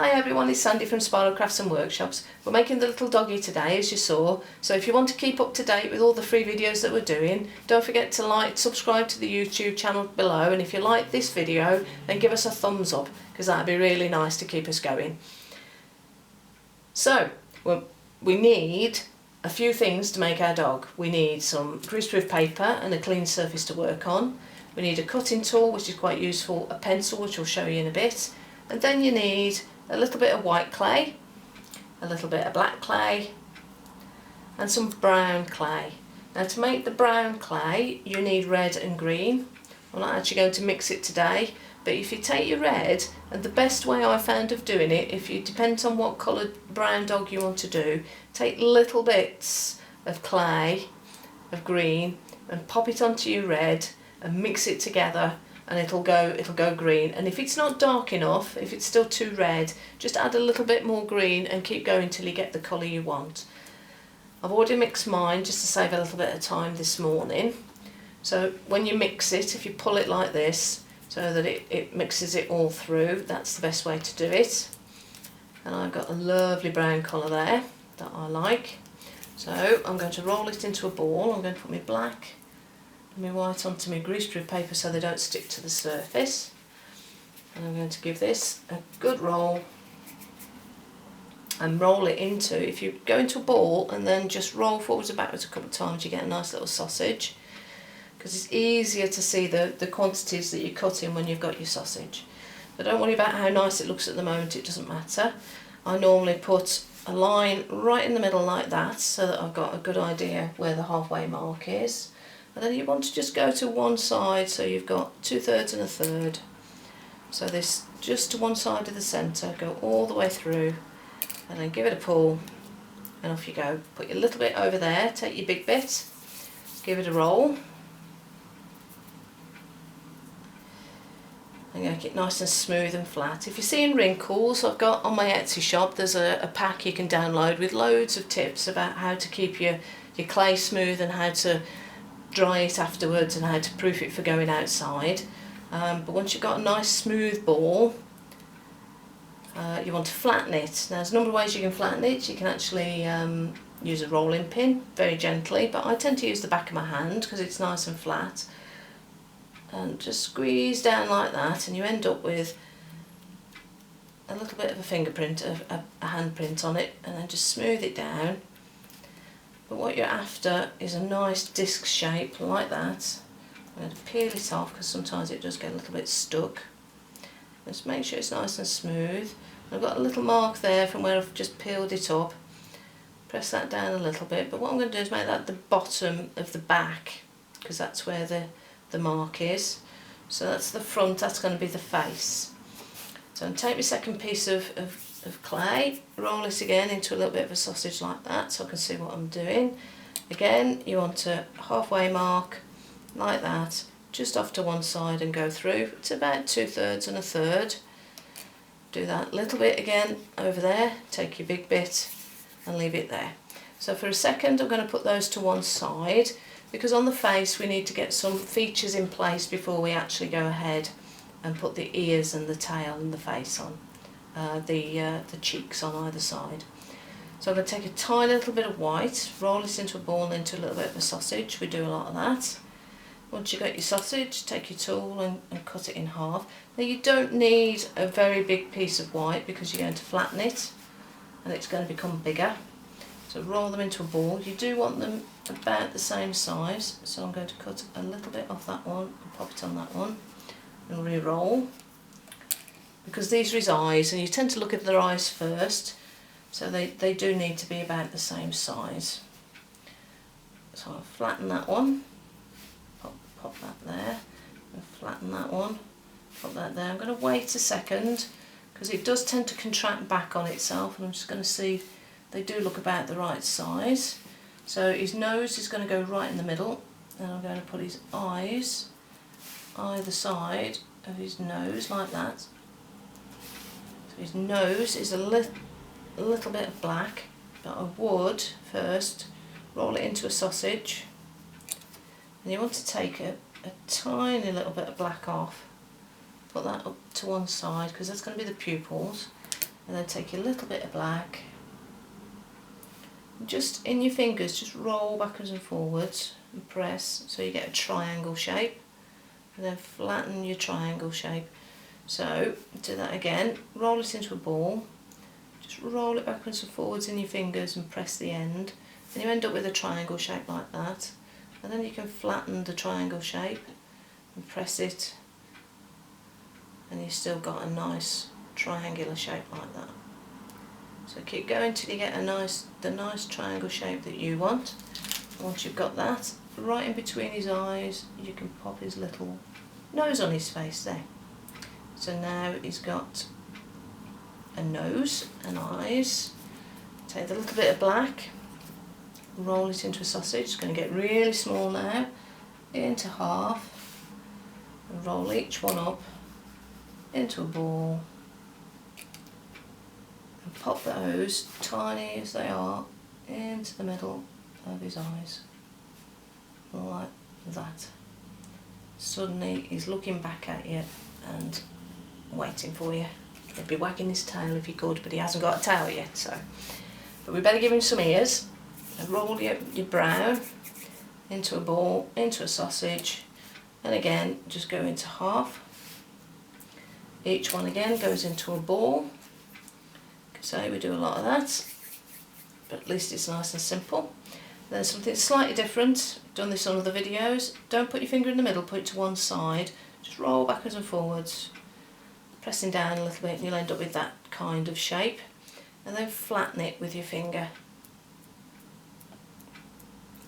Hi everyone, it's Sandy from Spiral Crafts and Workshops. We're making the little doggy today, as you saw, so if you want to keep up to date with all the free videos that we're doing, don't forget to like, subscribe to the YouTube channel below, and if you like this video then give us a thumbs up, because that'd be really nice to keep us going. So, we need a few things to make our dog. We need some greaseproof paper and a clean surface to work on. We need a cutting tool, which is quite useful, a pencil, which I'll show you in a bit, and then you need a little bit of white clay, a little bit of black clay, and some brown clay. Now to make the brown clay you need red and green. I'm not actually going to mix it today, but if you take your red, and the best way I found of doing it, if you depends on what coloured brown dog you want to do, take little bits of clay, of green, and pop it onto your red and mix it together, and it'll go green. And if it's not dark enough, if it's still too red, just add a little bit more green and keep going till you get the colour you want. I've already mixed mine just to save a little bit of time this morning. So when you mix it, if you pull it like this so that it mixes it all through, that's the best way to do it. And I've got a lovely brown colour there that I like. So I'm going to roll it into a ball. I'm going to put my black my white onto my greaseproof paper so they don't stick to the surface, and I'm going to give this a good roll and roll it into, if you go into a ball and then just roll forwards and backwards a couple of times, you get a nice little sausage, because it's easier to see the quantities that you're cutting when you've got your sausage. But don't worry about how nice it looks at the moment, it doesn't matter. I normally put a line right in the middle like that so that I've got a good idea where the halfway mark is. And then you want to just go to one side, so you've got 2/3 and 1/3. So this just to one side of the centre, go all the way through, and then give it a pull, and off you go. Put your little bit over there, take your big bit, give it a roll, and make it nice and smooth and flat. If you're seeing wrinkles, I've got on my Etsy shop, there's a pack you can download with loads of tips about how to keep your clay smooth and how to dry it afterwards and how to proof it for going outside. But once you've got a nice smooth ball, you want to flatten it. Now there's a number of ways you can flatten it. You can actually use a rolling pin very gently, but I tend to use the back of my hand because it's nice and flat, and just squeeze down like that, and you end up with a little bit of a fingerprint, a handprint on it, and then just smooth it down. But what you're after is a nice disc shape like that. I'm going to peel it off because sometimes it does get a little bit stuck. Just make sure it's nice and smooth. I've got a little mark there from where I've just peeled it up. Press that down a little bit, but what I'm going to do is make that the bottom of the back, because that's where the mark is. So that's the front, that's going to be the face. So I'm going to take my second piece of clay, roll it again into a little bit of a sausage like that so I can see what I'm doing. Again, you want a halfway mark like that, just off to one side and go through. It's about 2/3 and 1/3. Do that little bit again over there, take your big bit and leave it there. So for a second I'm going to put those to one side, because on the face we need to get some features in place before we actually go ahead and put the ears and the tail and the face on. The cheeks on either side. So I'm going to take a tiny little bit of white, roll it into a ball and into a little bit of a sausage. We do a lot of that. Once you've got your sausage, take your tool and cut it in half. Now you don't need a very big piece of white because you're going to flatten it and it's going to become bigger. So roll them into a ball. You do want them about the same size, so I'm going to cut a little bit off that one and pop it on that one and re-roll. Because these are his eyes, and you tend to look at their eyes first, so they do need to be about the same size. So I'll flatten that one, pop that there, and flatten that one, pop that there. I'm going to wait a second, because it does tend to contract back on itself, and I'm just going to see if they do look about the right size. So his nose is going to go right in the middle, and I'm going to put his eyes either side of his nose like that. His nose is a little bit of black, but I would first roll it into a sausage, and you want to take a tiny little bit of black off, put that up to one side because that's going to be the pupils, and then take a little bit of black, just in your fingers, just roll backwards and forwards and press so you get a triangle shape, and then flatten your triangle shape. So do that again, roll it into a ball, just roll it backwards and forwards in your fingers and press the end, and you end up with a triangle shape like that. And then you can flatten the triangle shape and press it, and you've still got a nice triangular shape like that. So keep going till you get the nice triangle shape that you want. Once you've got that, right in between his eyes, you can pop his little nose on his face there. So now he's got a nose and eyes. Take a little bit of black, roll it into a sausage. It's going to get really small now, into half, and roll each one up into a ball, and pop those, tiny as they are, into the middle of his eyes, like that. Suddenly he's looking back at you and waiting for you. He'd be wagging his tail if he could, but he hasn't got a tail yet, so. But we better give him some ears. And roll your brown into a ball, into a sausage, and again just go into half. Each one again goes into a ball. So we do a lot of that, but at least it's nice and simple. Then something slightly different, I've done this on other videos. Don't put your finger in the middle, put it to one side, just roll backwards and forwards, pressing down a little bit, and you'll end up with that kind of shape. And then flatten it with your finger.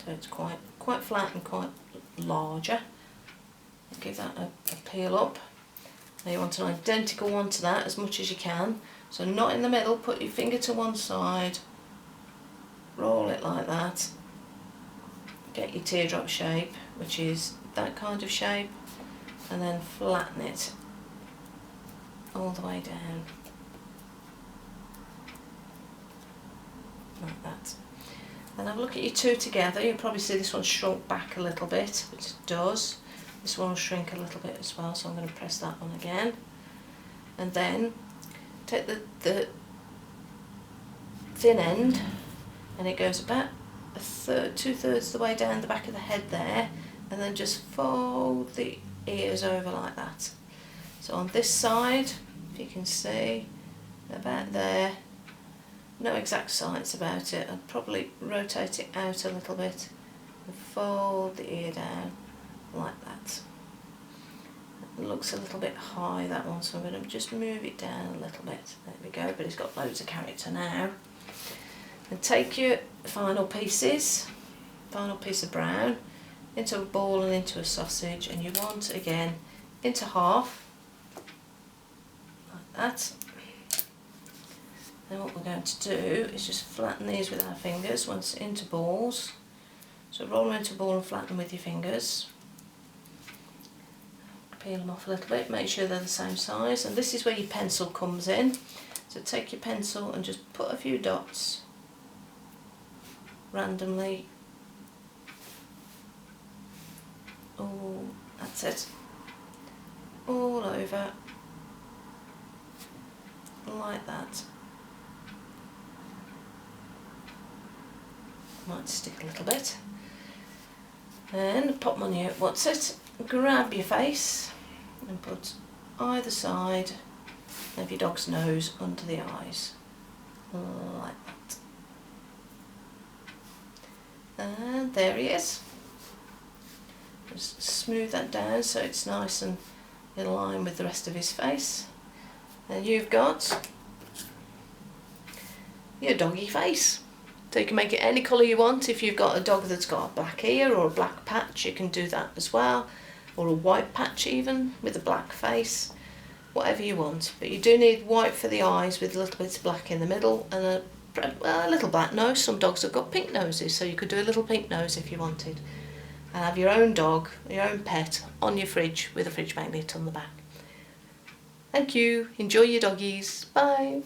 So it's quite flat and quite larger. Give that a peel up. Now you want an identical one to that as much as you can. So not in the middle, put your finger to one side, roll it like that, get your teardrop shape, which is that kind of shape, and then flatten it all the way down, like that. Then have a look at your two together. You'll probably see this one shrunk back a little bit, which it does. This one will shrink a little bit as well, so I'm going to press that one again. And then take the thin end, and it goes about a third, 2/3 the way down the back of the head there, and then just fold the ears over like that. So on this side, if you can see, about there, no exact science about it, I'd probably rotate it out a little bit and fold the ear down like that. It looks a little bit high, that one, so I'm going to just move it down a little bit. There we go, but it's got loads of character now. And take your final piece of brown, into a ball and into a sausage, and you want, again, into half, like that. Then what we're going to do is just flatten these with our fingers once into balls. So roll them into a ball and flatten them with your fingers. Peel them off a little bit, make sure they're the same size, and this is where your pencil comes in. So take your pencil and just put a few dots randomly. Oh, that's it. All over, like that. Might stick a little bit. Then pop them on your grab your face and put either side of your dog's nose under the eyes, like that. And there he is. Just smooth that down so it's nice and in line with the rest of his face. And you've got your doggy face. So you can make it any colour you want. If you've got a dog that's got a black ear or a black patch, you can do that as well. Or a white patch even, with a black face. Whatever you want. But you do need white for the eyes with a little bit of black in the middle and a little black nose. Some dogs have got pink noses, so you could do a little pink nose if you wanted. And have your own dog, your own pet, on your fridge with a fridge magnet on the back. Thank you. Enjoy your doggies. Bye.